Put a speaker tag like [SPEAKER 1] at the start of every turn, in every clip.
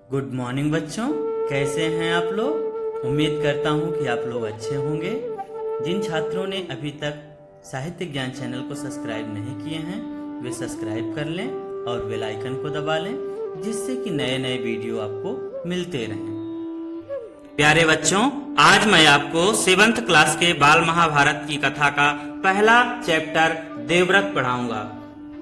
[SPEAKER 1] Good morning बच्चों, कैसे हैं आप लोग। उम्मीद करता हूं कि आप लोग अच्छे होंगे। जिन छात्रों ने अभी तक साहित्य ज्ञान चैनल को सब्सक्राइब नहीं किए हैं वे सब्सक्राइब कर लें और बेल आइकन को दबा लें, जिससे कि नए नए वीडियो आपको मिलते रहें। प्यारे बच्चों, आज मैं आपको 7th क्लास के बाल महाभारत की कथा का पहला चैप्टर देवव्रत पढ़ाऊंगा।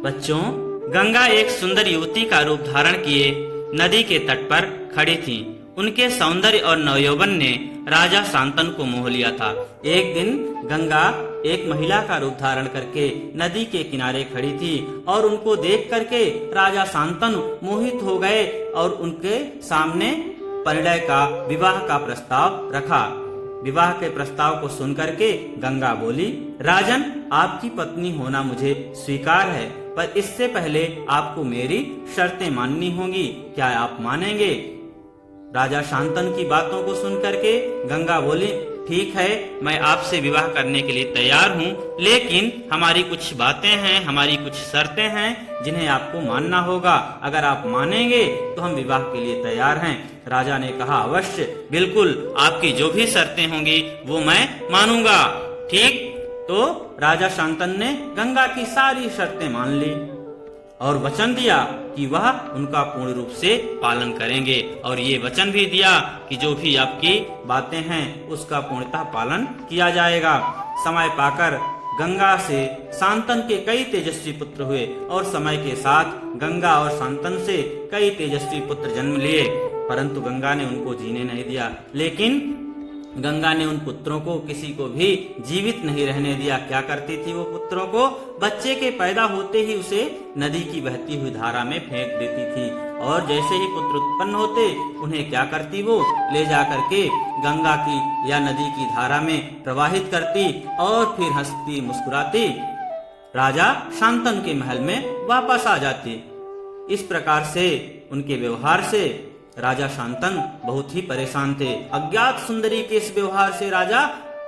[SPEAKER 1] बच्चों, गंगा एक सुंदर युवती का रूप धारण किए नदी के तट पर खड़ी थी। उनके सौंदर्य और नवयौवन ने राजा शांतनु को मोह लिया था। एक दिन गंगा एक महिला का रूप धारण करके नदी के किनारे खड़ी थी और उनको देख करके राजा शांतनु मोहित हो गए और उनके सामने परिणय का विवाह का प्रस्ताव रखा। विवाह के प्रस्ताव को सुनकर के गंगा बोली, राजन, आपकी पत्नी होना मुझे स्वीकार है, पर इससे पहले आपको मेरी शर्तें माननी होंगी। क्या आप मानेंगे? राजा शांतनु की बातों को सुनकर के गंगा बोली, ठीक है, मैं आपसे विवाह करने के लिए तैयार हूँ, लेकिन हमारी कुछ बातें हैं, हमारी कुछ शर्तें हैं जिन्हें आपको मानना होगा। अगर आप मानेंगे तो हम विवाह के लिए तैयार हैं। राजा ने कहा, अवश्य, बिल्कुल, आपकी जो भी शर्तें होंगी वो मैं मानूंगा। ठीक, तो राजा शांतनु ने गंगा की सारी शर्तें मान ली और वचन दिया कि वह उनका पूर्ण रूप से पालन करेंगे, और ये वचन भी दिया कि जो भी आपकी बातें हैं उसका पूर्णतः पालन किया जाएगा। समय पाकर गंगा से शांतनु के कई तेजस्वी पुत्र हुए और समय के साथ गंगा और शांतनु से कई तेजस्वी पुत्र जन्म लिए, परंतु गंगा ने उनको जीने नहीं दिया। लेकिन गंगा ने उन पुत्रों को किसी को भी जीवित नहीं रहने दिया। क्या करती थी वो पुत्रों को? बच्चे के पैदा होते ही उसे नदी की बहती हुई धारा में फेंक देती थी, और जैसे ही पुत्र उत्पन्न होते उन्हें क्या करती, वो ले जा करके गंगा की या नदी की धारा में प्रवाहित करती और फिर हंसती मुस्कुराती राजा शांतनु के महल में वापस आ जाती। इस प्रकार से उनके व्यवहार से राजा शांतनु बहुत ही परेशान थे। अज्ञात सुंदरी के इस व्यवहार से राजा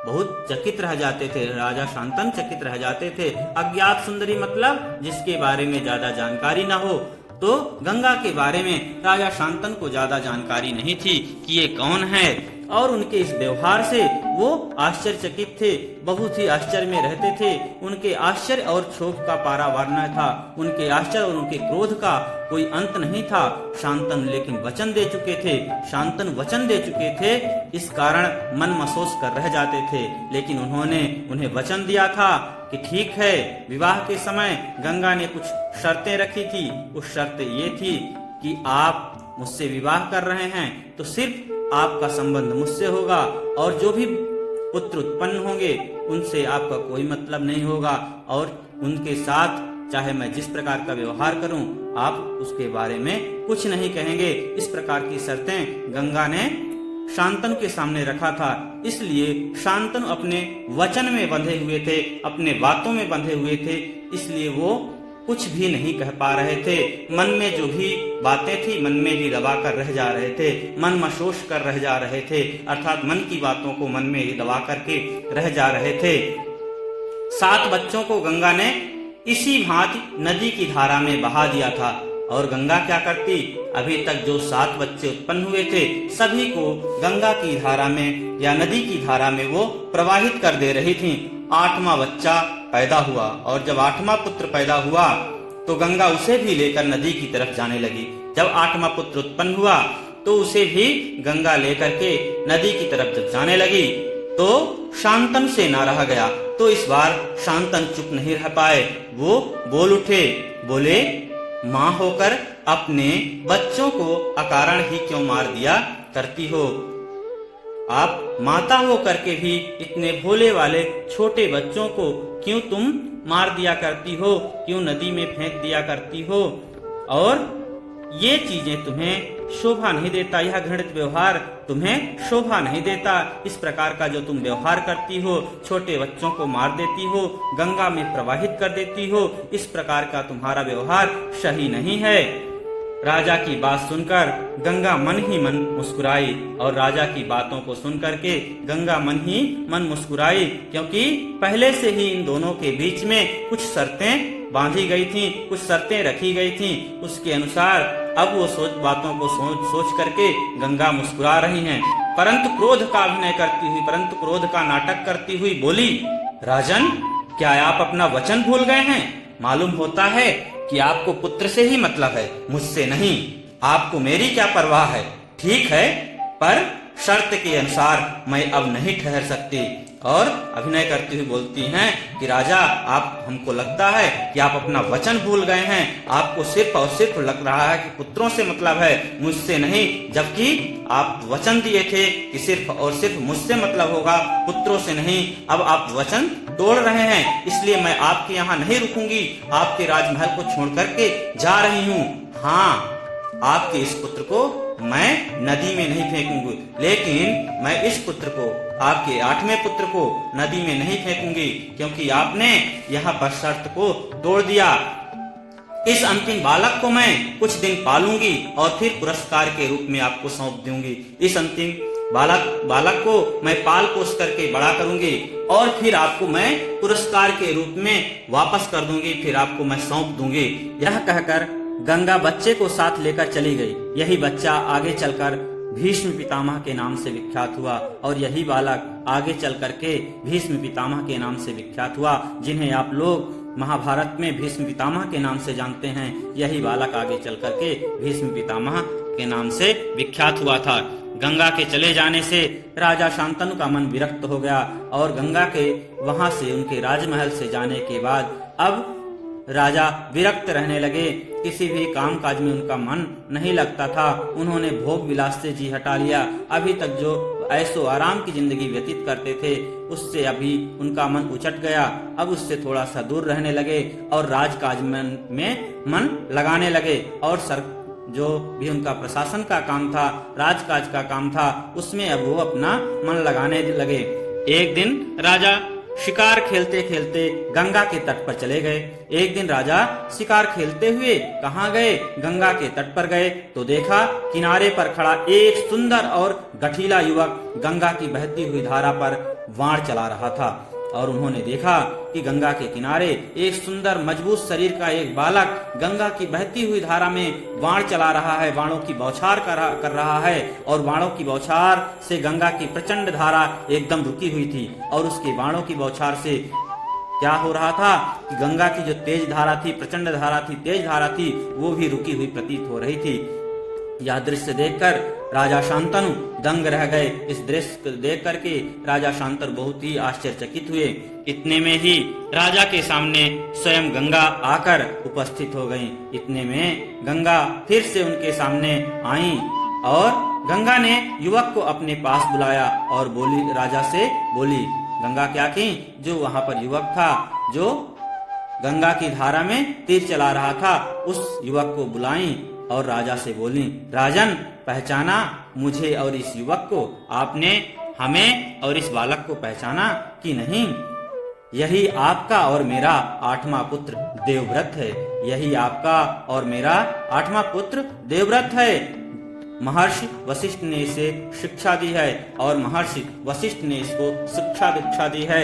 [SPEAKER 1] बहुत चकित रह जाते थे। राजा शांतनु चकित रह जाते थे। अज्ञात सुंदरी मतलब जिसके बारे में ज्यादा जानकारी न हो। तो गंगा के बारे में राजा शांतनु को ज्यादा जानकारी नहीं थी कि ये कौन है, और उनके इस व्यवहार से वो आश्चर्यचकित थे, बहुत ही आश्चर्य में रहते थे। उनके आश्चर्य और क्षोभ का पारावार न था। उनके आश्चर्य और उनके क्रोध का कोई अंत नहीं था। शांतनु लेकिन वचन दे चुके थे, शांतनु वचन दे चुके थे, इस कारण मन महसूस कर रह जाते थे। लेकिन उन्होंने उन्हें वचन दिया था कि ठीक है, विवाह के समय गंगा ने कुछ शर्तें रखी थी। उस शर्त ये थी कि आप मुझसे विवाह कर रहे हैं तो सिर्फ आपका संबंध मुझसे होगा, और जो भी पुत्र उत्पन्न होंगे उनसे आपका कोई मतलब नहीं होगा, और उनके साथ चाहे मैं जिस प्रकार का व्यवहार करूं आप उसके बारे में कुछ नहीं कहेंगे। इस प्रकार की शर्तें गंगा ने शांतनु के सामने रखा था। इसलिए शांतनु अपने वचन में बंधे हुए थे, अपने बातों में बंधे हुए थे, इसलिए वो कुछ भी नहीं कह पा रहे थे। मन में जो भी बातें थी मन में ही दबा कर रह जा रहे थे, मन मशोष कर रह जा रहे थे, अर्थात मन की बातों को मन में ही दबा करके रह जा रहे थे। 7 बच्चों को गंगा ने इसी भांति नदी की धारा में बहा दिया था, और गंगा क्या करती, अभी तक जो 7 बच्चे उत्पन्न हुए थे सभी को गंगा की धारा में या नदी की धारा में वो प्रवाहित कर दे रही थी। 8वां बच्चा पैदा हुआ, और जब 8वां पुत्र पैदा हुआ तो गंगा उसे भी लेकर नदी की तरफ जाने लगी। जब 8वां पुत्र उत्पन्न हुआ तो उसे भी गंगा लेकर के नदी की तरफ जब जाने लगी तो शांतनु से ना रहा गया। तो इस बार शांतनु चुप नहीं रह पाए, वो बोल उठे, बोले, माँ होकर अपने बच्चों को अकारण ही क्यों मार दिया करती हो? आप माता हो करके भी इतने भोले वाले छोटे बच्चों को क्यों तुम मार दिया करती हो, क्यों नदी में फेंक दिया करती हो? और ये चीजें तुम्हें शोभा नहीं देता, यह घृणित व्यवहार तुम्हें शोभा नहीं देता। इस प्रकार का जो तुम व्यवहार करती हो, छोटे बच्चों को मार देती हो, गंगा में प्रवाहित कर देती हो, इस प्रकार का तुम्हारा व्यवहार सही नहीं है। राजा की बात सुनकर गंगा मन ही मन मुस्कुराई, और राजा की बातों को सुनकर के गंगा मन ही मन मुस्कुराई, क्योंकि पहले से ही इन दोनों के बीच में कुछ शर्तें बांधी गई थी, कुछ शर्तें रखी गई थी, उसके अनुसार अब वो बातों को सोच करके गंगा मुस्कुरा रही हैं। परंतु क्रोध का अभिनय करती हुई, परंतु क्रोध का नाटक करती हुई बोली, राजन, क्या आप अपना वचन भूल गए हैं? मालूम होता है कि आपको पुत्र से ही मतलब है, मुझसे नहीं। आपको मेरी क्या परवाह है? ठीक है, पर शर्त के अनुसार मैं अब नहीं ठहर सकती। और अभिनय करती हुई बोलती हैं कि राजा, आप, हमको लगता है कि आप अपना वचन भूल गए हैं। आपको सिर्फ और सिर्फ लग रहा है कि पुत्रों से मतलब है, मुझसे नहीं, जबकि आप वचन दिए थे कि सिर्फ और सिर्फ मुझसे मतलब होगा, पुत्रों से नहीं। अब आप वचन तोड़ रहे हैं, इसलिए मैं आपके यहाँ नहीं रुकूंगी, आपके राजमहल को छोड़ करके जा रही हूँ। हाँ, आपके इस पुत्र को मैं नदी में नहीं फेंकूंगी, लेकिन मैं इस पुत्र को, आपके 8वें पुत्र को नदी में नहीं फेंकूंगी, क्योंकि आपने यहाँ पर शर्त को तोड़ दिया। इस अंतिम बालक को मैं कुछ दिन पालूंगी और फिर पुरस्कार के रूप में आपको सौंप दूंगी। इस अंतिम बालक को मैं पाल पोस करके बड़ा करूंगी और फिर आपको मैं पुरस्कार के रूप में वापस कर दूंगी, फिर आपको मैं सौंप दूंगी। यह कहकर गंगा बच्चे को साथ लेकर चली गई। यही बच्चा आगे चलकर भीष्म पितामह के नाम से विख्यात हुआ और यही बालक आगे चल करके भीष्म पितामह के नाम से विख्यात हुआ, जिन्हें आप लोग महाभारत में भीष्म पितामह के नाम से जानते हैं। यही बालक आगे चल करके भीष्म पितामह के नाम से विख्यात हुआ था। गंगा के चले जाने से राजा शांतनु का मन विरक्त हो गया और गंगा के वहां से, उनके राजमहल से जाने के बाद अब राजा विरक्त रहने लगे। किसी भी काम काज में उनका मन नहीं लगता था। उन्होंने भोग विलास से जी हटा लिया। अभी तक जो ऐशो आराम की जिंदगी व्यतीत करते थे, उससे अभी उनका मन उचट गया। अब उससे थोड़ा सा दूर रहने लगे और राजकाज में मन लगाने लगे और जो भी उनका प्रशासन का काम था, राजकाज का काम था, उसमें अब वो अपना मन लगाने लगे। एक दिन राजा शिकार खेलते खेलते गंगा के तट पर चले गए। एक दिन राजा शिकार खेलते हुए कहाँ गए? गंगा के तट पर गए तो देखा किनारे पर खड़ा एक सुंदर और गठीला युवक गंगा की बहती हुई धारा पर वाण चला रहा था। और उन्होंने देखा कि गंगा के किनारे एक सुंदर मजबूत शरीर का एक बालक गंगा की बहती हुई धारा में वाण चला रहा है, वाणों की बौछार कर रहा है और वाणों की बौछार से गंगा की प्रचंड धारा एकदम रुकी हुई थी। और उसके वाणों की बौछार से क्या हो रहा था कि गंगा की जो तेज धारा थी, प्रचंड धारा थी, तेज धारा थी, वो भी रुकी हुई प्रतीत हो रही थी। यह दृश्य देखकर राजा शांतनु दंग रह गए। इस दृश्य को देख करके राजा शांतनु बहुत ही आश्चर्यचकित हुए। इतने में ही राजा के सामने स्वयं गंगा आकर उपस्थित हो गईं। इतने में गंगा फिर से उनके सामने आईं और गंगा ने युवक को अपने पास बुलाया और बोली, राजा से बोली। गंगा क्या की? जो वहां पर युवक था, जो गंगा की धारा में तीर चला रहा था, उस युवक को बुलाई और राजा से बोली, राजन, पहचाना मुझे और इस युवक को? आपने हमें और इस बालक को पहचाना कि नहीं? यही आपका और मेरा 8वां पुत्र देवव्रत है। यही आपका और मेरा 8वां पुत्र देवव्रत है। महर्षि वशिष्ठ ने इसे शिक्षा दी है और महर्षि वशिष्ठ ने इसको शिक्षा दीक्षा दी है।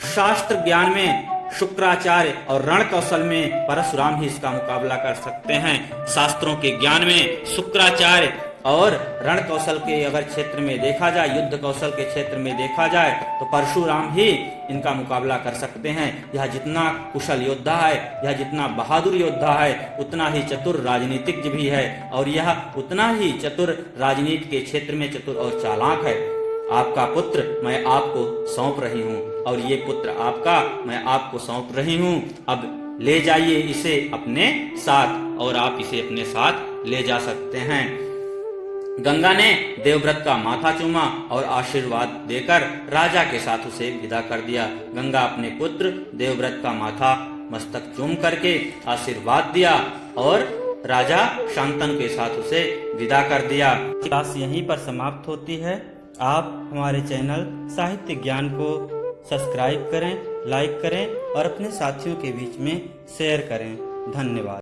[SPEAKER 1] शास्त्र ज्ञान में शुक्राचार्य और रण कौशल में परशुराम ही इसका मुकाबला कर सकते हैं। शास्त्रों के ज्ञान में शुक्राचार्य और रण कौशल के अगर क्षेत्र में देखा जाए, युद्ध कौशल के क्षेत्र में देखा जाए, तो परशुराम ही इनका मुकाबला कर सकते हैं। यह जितना कुशल योद्धा है, यह जितना बहादुर योद्धा है, उतना ही चतुर राजनीतिज्ञ भी है और यह उतना ही चतुर राजनीति के क्षेत्र में चतुर और चालाक है। आपका पुत्र मैं आपको सौंप रही हूँ और ये पुत्र आपका मैं आपको सौंप रही हूँ। अब ले जाइए इसे अपने साथ और आप इसे अपने साथ ले जा सकते हैं। गंगा ने देवव्रत का माथा चूमा और आशीर्वाद देकर राजा के साथ उसे विदा कर दिया। गंगा अपने पुत्र देवव्रत का माथा मस्तक चूम करके आशीर्वाद दिया और राजा शांतनु के साथ उसे विदा कर दिया। क्लास यहीं पर समाप्त होती है। आप हमारे चैनल साहित्य ज्ञान को सब्सक्राइब करें, लाइक करें और अपने साथियों के बीच में शेयर करें। धन्यवाद।